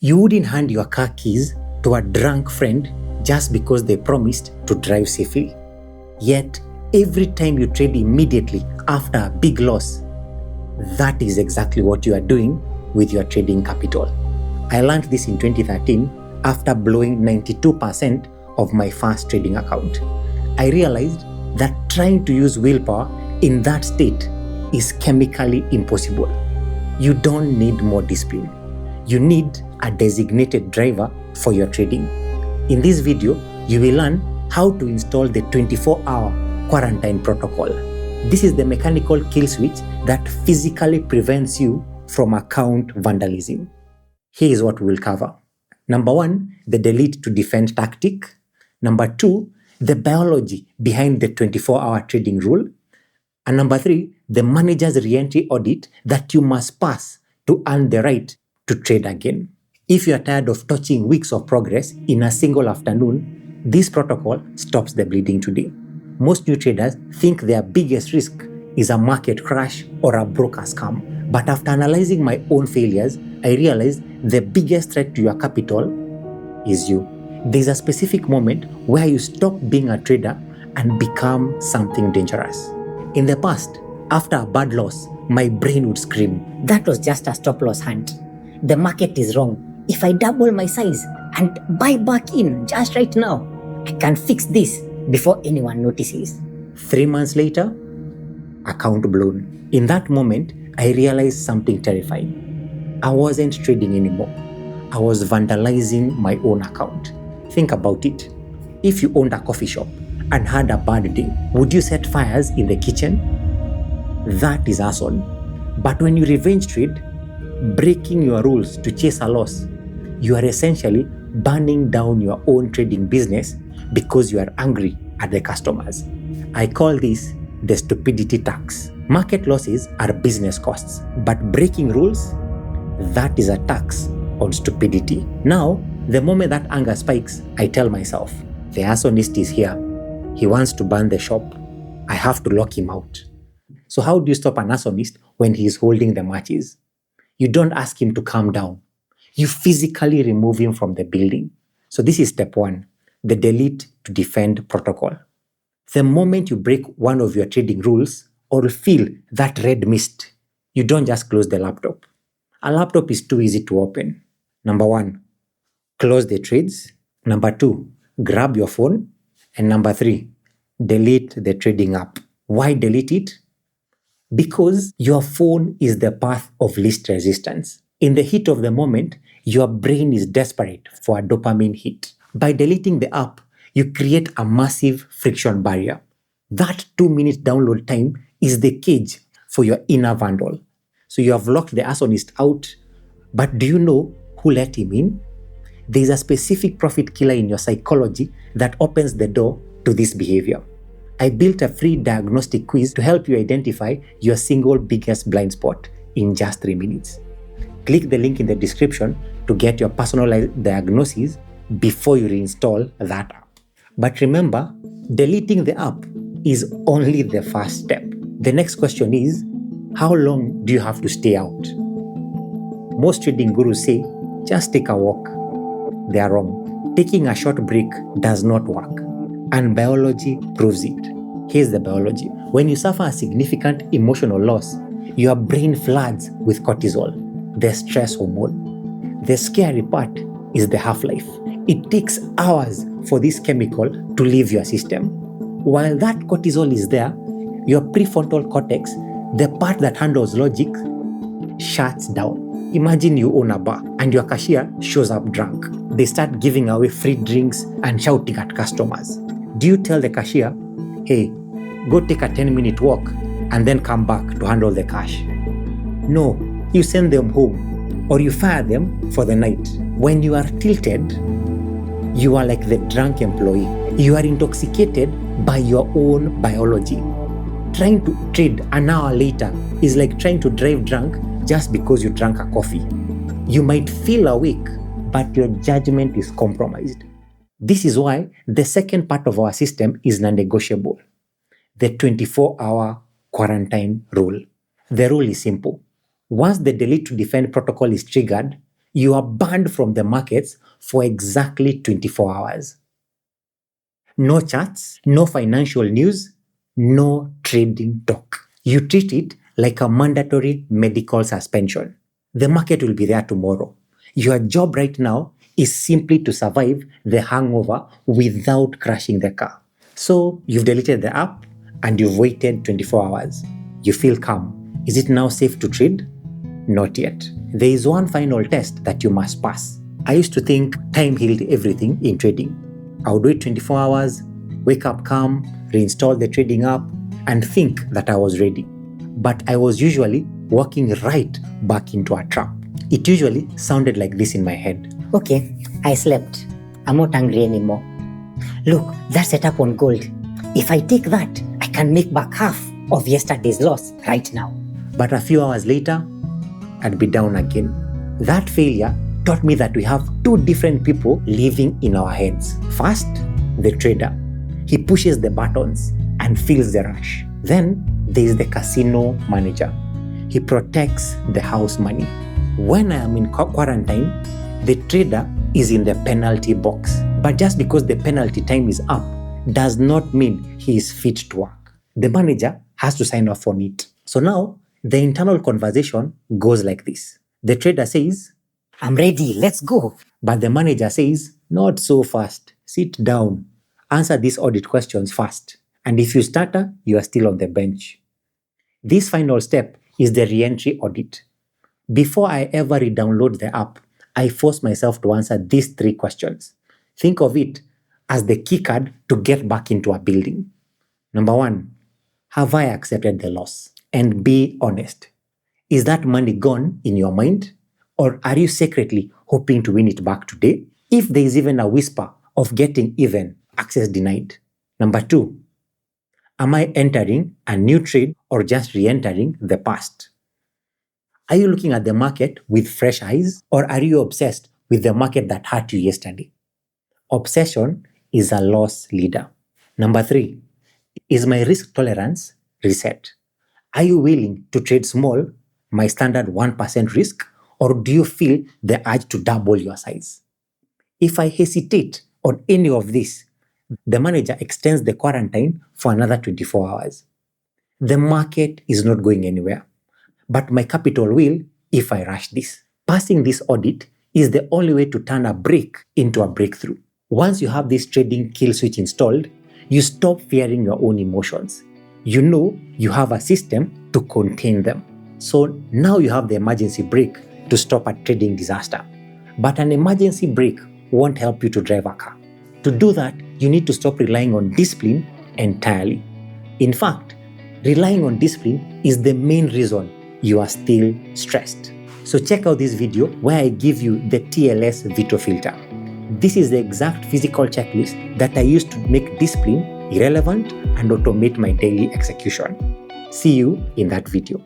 You wouldn't hand your car keys to a drunk friend just because they promised to drive safely. Yet, every time you trade immediately after a big loss, that is exactly what you are doing with your trading capital. I learned this in 2013 after blowing 92% of my first trading account. I realized that trying to use willpower in that state is chemically impossible. You don't need more discipline. You need a designated driver for your trading. In this video, you will learn how to install the 24-hour quarantine protocol. This is the mechanical kill switch that physically prevents you from account vandalism. Here is what we will cover. Number 1, the delete to defend tactic. Number 2, the biology behind the 24-hour trading rule. And number 3, the manager's re-entry audit that you must pass to earn the right to trade again. If you are tired of touching weeks of progress in a single afternoon, this protocol stops the bleeding today. Most new traders think their biggest risk is a market crash or a broker scam. But after analyzing my own failures, I realized the biggest threat to your capital is you. There's a specific moment where you stop being a trader and become something dangerous. In the past, after a bad loss, my brain would scream, "That was just a stop-loss hunt. The market is wrong. If I double my size and buy back in just right now, I can fix this before anyone notices." 3 months later, account blown. In that moment, I realized something terrifying. I wasn't trading anymore. I was vandalizing my own account. Think about it. If you owned a coffee shop and had a bad day, would you set fires in the kitchen? That is arson. But when you revenge trade, breaking your rules to chase a loss, you are essentially burning down your own trading business because you are angry at the customers. I call this the stupidity tax. Market losses are business costs, but breaking rules, that is a tax on stupidity. Now, the moment that anger spikes, I tell myself, the arsonist is here. He wants to burn the shop. I have to lock him out. So how do you stop an arsonist when he is holding the matches? You don't ask him to calm down. You physically remove him from the building. So this is step 1, the delete to defend protocol. The moment you break one of your trading rules or feel that red mist, you don't just close the laptop. A laptop is too easy to open. Number 1, close the trades. Number 2, grab your phone. And number 3, delete the trading app. Why delete it? Because your phone is the path of least resistance. In the heat of the moment, your brain is desperate for a dopamine hit. By deleting the app, you create a massive friction barrier. That 2-minute download time is the cage for your inner vandal. So you have locked the arsonist out, but do you know who let him in? There is a specific profit killer in your psychology that opens the door to this behavior. I built a free diagnostic quiz to help you identify your single biggest blind spot in just 3 minutes. Click the link in the description to get your personalized diagnosis before you reinstall that app. But remember, deleting the app is only the first step. The next question is, how long do you have to stay out? Most trading gurus say, just take a walk. They are wrong. Taking a short break does not work, and biology proves it. Here's the biology. When you suffer a significant emotional loss, your brain floods with cortisol, the stress hormone. The scary part is the half-life. It takes hours for this chemical to leave your system. While that cortisol is there, your prefrontal cortex, the part that handles logic, shuts down. Imagine you own a bar and your cashier shows up drunk. They start giving away free drinks and shouting at customers. Do you tell the cashier, "Hey, go take a 10-minute walk and then come back to handle the cash"? No, you send them home or you fire them for the night. When you are tilted, you are like the drunk employee. You are intoxicated by your own biology. Trying to trade an hour later is like trying to drive drunk just because you drank a coffee. You might feel awake, but your judgment is compromised. This is why the second part of our system is non-negotiable, the 24-hour quarantine rule. The rule is simple. Once the delete to defend protocol is triggered, You are banned from the markets for exactly 24 hours. No charts, no financial news, no trading talk. You treat it like a mandatory medical suspension. The market will be there tomorrow. Your job right now is simply to survive the hangover without crashing the car. So you've deleted the app and you've waited 24 hours. You feel calm. Is it now safe to trade? Not yet. There is one final test that you must pass. I used to think time healed everything in trading. I would wait 24 hours, wake up calm, reinstall the trading app, and think that I was ready. But I was usually walking right back into a trap. It usually sounded like this in my head. Okay, I slept. I'm not hungry anymore. Look, that's set up on gold. If I take that, I can make back half of yesterday's loss right now. But a few hours later, I'd be down again. That failure taught me that we have two different people living in our heads. First, the trader. He pushes the buttons and feels the rush. Then there is the casino manager. He protects the house money. When I am in quarantine, the trader is in the penalty box. But just because the penalty time is up does not mean he is fit to work. The manager has to sign off on it. So now, the internal conversation goes like this. The trader says, I'm ready, let's go. But the manager says, not so fast. Sit down. Answer these audit questions fast. And if you stutter, you are still on the bench. This final step is the re-entry audit. Before I ever re-download the app, I force myself to answer these 3 questions. Think of it as the key card to get back into a building. Number 1, have I accepted the loss? And be honest. Is that money gone in your mind? Or are you secretly hoping to win it back today? If there is even a whisper of getting even, access denied. Number 2, am I entering a new trade or just re-entering the past? Are you looking at the market with fresh eyes, or are you obsessed with the market that hurt you yesterday? Obsession is a loss leader. Number 3, is my risk tolerance reset? Are you willing to trade small, my standard 1% risk, or do you feel the urge to double your size? If I hesitate on any of this, the manager extends the quarantine for another 24 hours. The market is not going anywhere, but my capital will if I rush this. Passing this audit is the only way to turn a break into a breakthrough. Once you have this trading kill switch installed, you stop fearing your own emotions. You know you have a system to contain them. So now you have the emergency brake to stop a trading disaster. But an emergency brake won't help you to drive a car. To do that, you need to stop relying on discipline entirely. In fact, relying on discipline is the main reason you are still stressed. So check out this video where I give you the TLS veto filter. This is the exact physical checklist that I use to make discipline irrelevant and automate my daily execution. See you in that video.